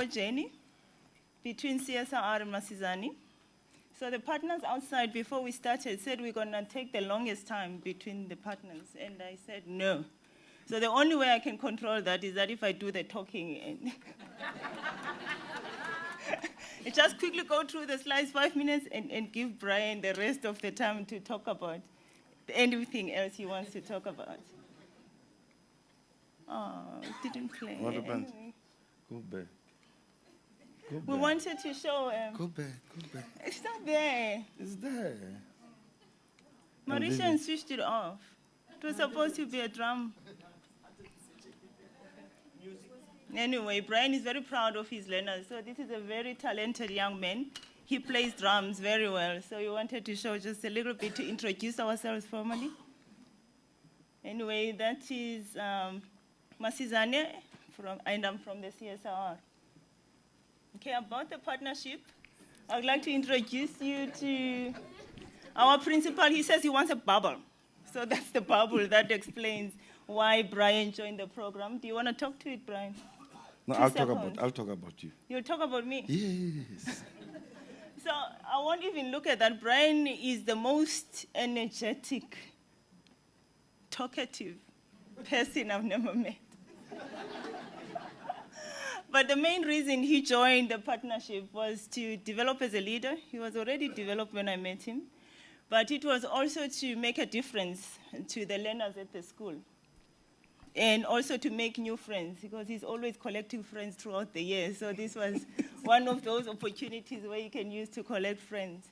journey between CSIR and Masizani. So the partners outside, before we started, said we're going to take the longest time between the partners. And I said, no. So the only way I can control that is that if I do the talking. And just quickly go through the slides, 5 minutes, and give Brian the rest of the time to talk about anything else he wants to talk about. Oh, it didn't play. What happened? Go back. We wanted to show... go back. It's not there. It's there. Marisha switched it off. It was supposed to be a drum. Anyway, Brian is very proud of his learners. So this is a very talented young man. He plays drums very well. So we wanted to show just a little bit to introduce ourselves formally. Anyway, that is Masizane, and I'm from the CSIR. Okay, about the partnership, I would like to introduce you to our principal. He says he wants a bubble. So that's the bubble that explains why Brian joined the program. Do you want to talk to it, Brian? No, I'll talk about you. You'll talk about me? Yes. So I won't even look at that. Brian is the most energetic, talkative person I've never met. But the main reason he joined the partnership was to develop as a leader. He was already developed when I met him. But it was also to make a difference to the learners at the school. And also to make new friends, because he's always collecting friends throughout the year. So this was one of those opportunities where you can use to collect friends.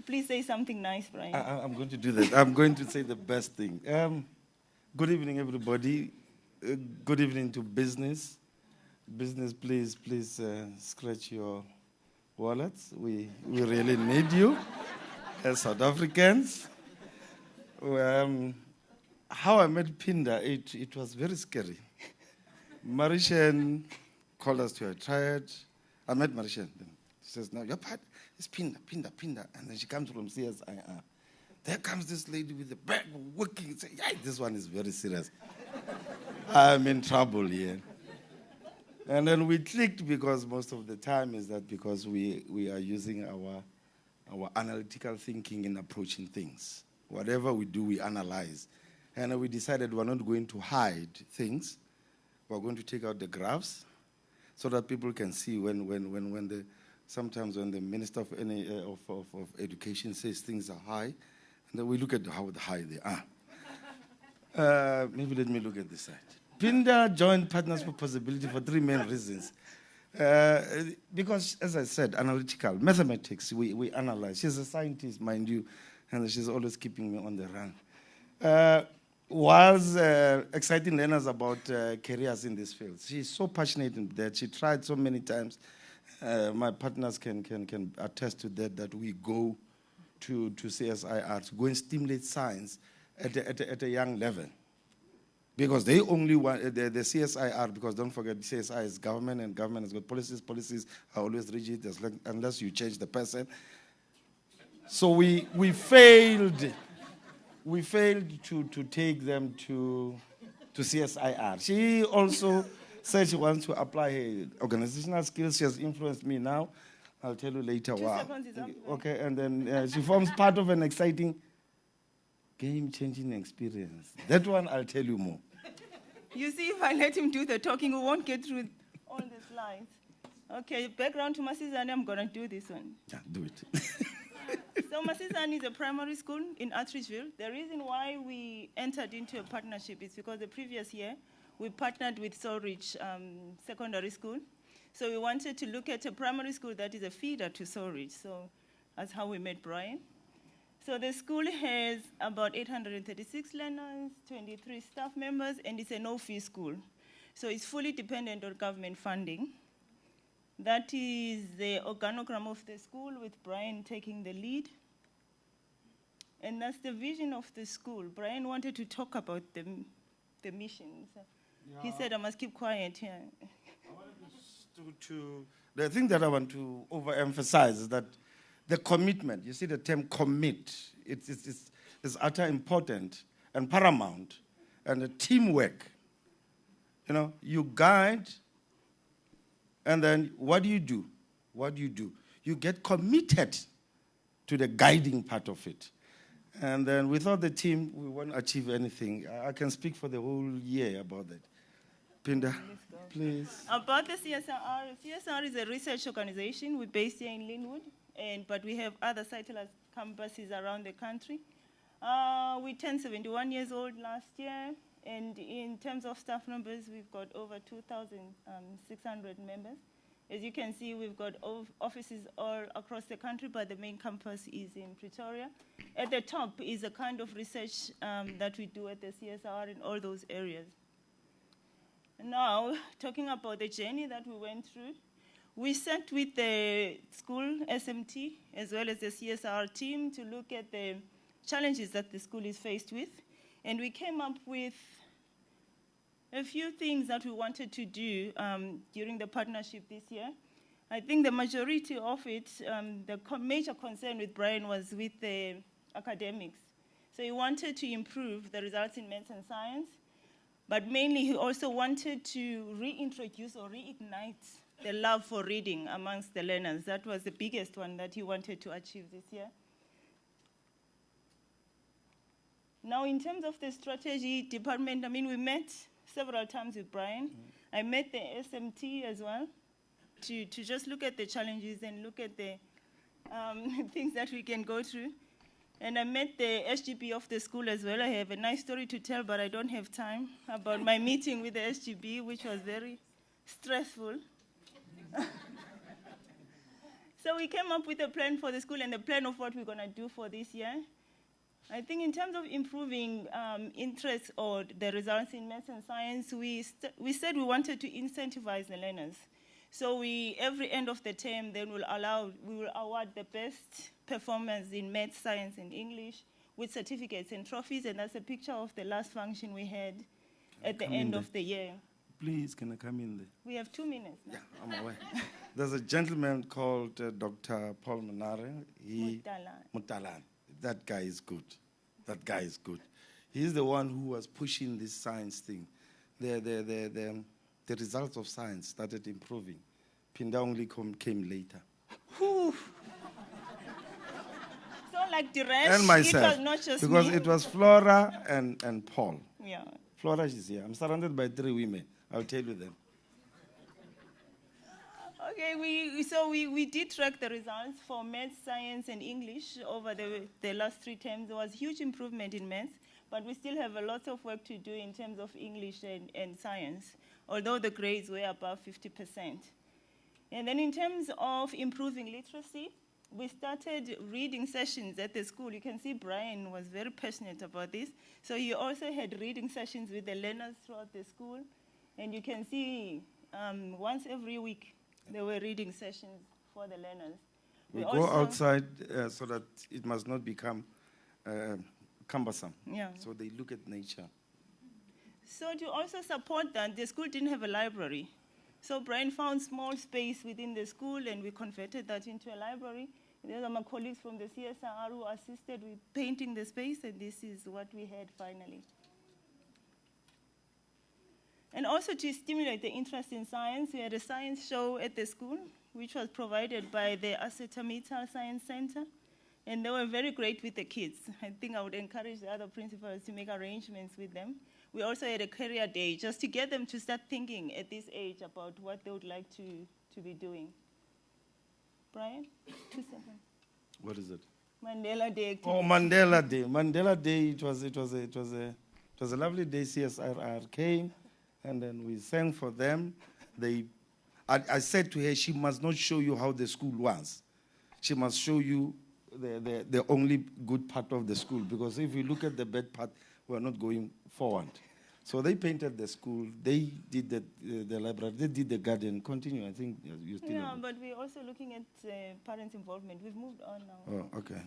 Please say something nice, Brian. I'm going to do that. I'm going to say the best thing. Good evening, everybody. Good evening to business. Business, please scratch your wallets. We really need you as South Africans. How I met Pinda, it was very scary. Marishan called us to a triad. I met Marishan. She says, "Now your part is Pinda. And then she comes from CSIR. There comes this lady with a bag working. Say, yeah, this one is very serious. I'm in trouble here. And then we clicked because most of the time is that because we are using our analytical thinking in approaching things. Whatever we do, we analyze. And we decided we're not going to hide things. We're going to take out the graphs so that people can see sometimes when the Minister of Education says things are high, and then we look at how high they are. Maybe let me look at this side. Pinda joined Partners for Possibility for 3 main reasons. Because, as I said, analytical, mathematics, we analyze. She's a scientist, mind you, and she's always keeping me on the run. Was exciting learners about careers in this field. She's so passionate in that. She tried so many times. My partners can attest to that we go to CSIR to go and stimulate science at a young level. Because they only want, the CSIR, because don't forget, CSI is government, and government has got policies. Policies are always rigid unless you change the person. So we failed. We failed to take them to CSIR. She also said she wants to apply her organizational skills. She has influenced me now. I'll tell you later. 2 seconds is up. Okay, and then she forms part of an exciting game-changing experience. That one, I'll tell you more. You see, if I let him do the talking, we won't get through all the slides. Okay, background to Masizane, I'm going to do this one. Yeah, do it. So Masizane is a primary school in Atteridgeville. The reason why we entered into a partnership is because the previous year, we partnered with Solridge Secondary School. So we wanted to look at a primary school that is a feeder to Solridge. So that's how we met Brian. So the school has about 836 learners, 23 staff members, and it's a no-fee school. So it's fully dependent on government funding. That is the organogram of the school with Brian taking the lead. And that's the vision of the school. Brian wanted to talk about the mission. So yeah. He said, I must keep quiet here. The thing that I want to overemphasize is that the commitment, you see the term commit, it's utter important and paramount, and the teamwork. You know, you guide And then what do you do? What do you do? You get committed to the guiding part of it. And then without the team, we won't achieve anything. I can speak for the whole year about that. Pinda, please. About the CSIR, CSIR is a research organization. We're based here in Linwood, but we have other satellite campuses around the country. We turned 71 years old last year, and in terms of staff numbers, we've got over 2,600 members. As you can see, we've got offices all across the country, but the main campus is in Pretoria. At the top is a kind of research that we do at the CSIR in all those areas. Now, talking about the journey that we went through, we sat with the school SMT as well as the CSIR team to look at the challenges that the school is faced with, and we came up with a few things that we wanted to do during the partnership this year. I think the majority of it, the major concern with Brian was with the academics. So he wanted to improve the results in maths and science, but mainly he also wanted to reintroduce or reignite the love for reading amongst the learners. That was the biggest one that he wanted to achieve this year. Now, in terms of the strategy department, I mean, we met several times with Brian. I met the SMT as well to just look at the challenges and look at the things that we can go through. And I met the SGB of the school as well. I have a nice story to tell, but I don't have time about my meeting with the SGB, which was very stressful. So we came up with a plan for the school and a plan of what we're going to do for this year. I think in terms of improving interest or the results in maths and science, we said we wanted to incentivize the learners. So every end of the term, then we will award the best performance in maths, science, and English with certificates and trophies, and that's a picture of the last function we had at the end of the year. Please, can I come in there? We have 2 minutes now. Yeah, I'm aware. There's a gentleman called Dr. Paul Manare. Mutalan. That guy is good. That guy is good. He's the one who was pushing this science thing. The results of science started improving. Pinda only came later. Whew. So like the rest, and myself, it was not just because me. it was Flora and Paul. Yeah. Flora is here. I'm surrounded by 3 women. I'll tell you them. Okay, we did track the results for maths, science, and English over the last 3 terms. There was huge improvement in maths, but we still have a lot of work to do in terms of English and science, although the grades were above 50%. And then in terms of improving literacy, we started reading sessions at the school. You can see Brian was very passionate about this. So he also had reading sessions with the learners throughout the school. And you can see once every week, there were reading sessions for the learners. We go outside so that it must not become cumbersome. Yeah. So they look at nature. So to also support that, the school didn't have a library. So Brian found small space within the school, and we converted that into a library. These are my colleagues from the CSIR who assisted with painting the space, and this is what we had finally. And also to stimulate the interest in science, we had a science show at the school, which was provided by the Acetamita Science Center. And they were very great with the kids. I think I would encourage the other principals to make arrangements with them. We also had a career day just to get them to start thinking at this age about what they would like to be doing. Brian, 2 seconds. What is it? Mandela Day. Oh, Mandela Day. Mandela Day, it was a lovely day. CSIR came, and then we sang for them. I said to her, she must not show you how the school was. She must show you the only good part of the school, because if you look at the bad part, we're not going forward. So they painted the school, they did the library, they did the garden. Continue, I think you still Yeah, but we're also looking at parents' involvement. We've moved on now. Oh, okay.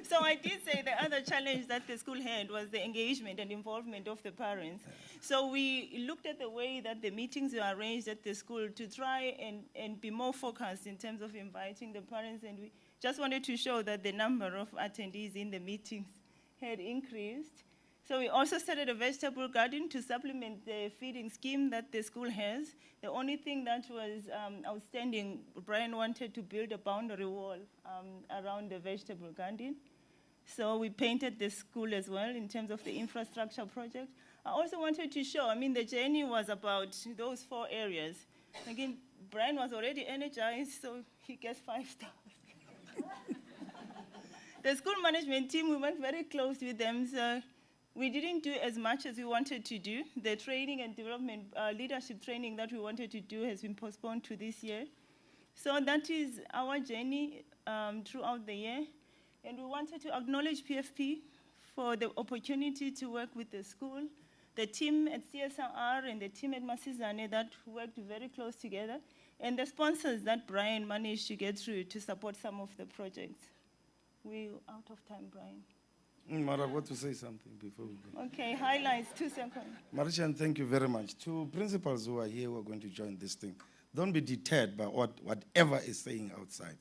So I did say the other challenge that the school had was the engagement and involvement of the parents. So we looked at the way that the meetings were arranged at the school to try and be more focused in terms of inviting the parents, and we just wanted to show that the number of attendees in the meetings had increased. So we also started a vegetable garden to supplement the feeding scheme that the school has. The only thing that was outstanding, Brian wanted to build a boundary wall around the vegetable garden. So we painted the school as well in terms of the infrastructure project. I also wanted to show, the journey was about those 4 areas. Again, Brian was already energized, so he gets 5 stars. The school management team, we went very close with them, so we didn't do as much as we wanted to do. The training and development, leadership training that we wanted to do has been postponed to this year. So that is our journey throughout the year. And we wanted to acknowledge PFP for the opportunity to work with the school, the team at CSIR and the team at Masizane that worked very close together, and the sponsors that Brian managed to get through to support some of the projects. We're out of time, Brian. Mara, I want to say something before we go. Okay, highlights, 2 seconds. Marishan, thank you very much. To principals who are here who are going to join this thing, don't be deterred by whatever is saying outside.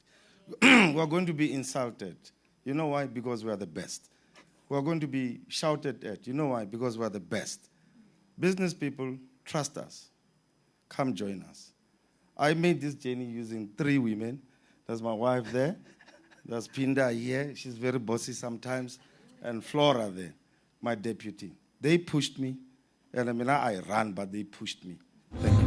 We are going to be insulted. You know why? Because we are the best. We are going to be shouted at. You know why? Because we are the best. Business people, trust us. Come join us. I made this journey using 3 women. There's my wife there. There's Pinda here. She's very bossy sometimes. And Flora there, my deputy. They pushed me. And I ran, but they pushed me. Thank you.